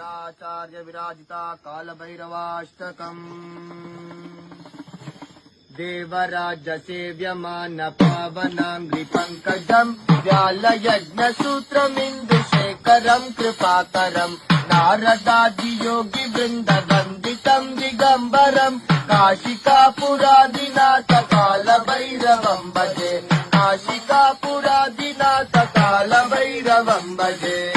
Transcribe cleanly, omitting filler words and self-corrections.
शंकराचार्य विराजिता कालभैरवाष्टकम् देवराज सेव्यमान पावनांग्रि पंकजम् व्यालयज्ञसूत्रमिन्दुशेखरम् कृपाकरम् नारदादि योगी वृंद वन्दितम् दिगम्बरम् काशिकापुरादिनाथ कालभैरवम् भजे काशिकापुरादिनाथ कालभैरवम् भजे।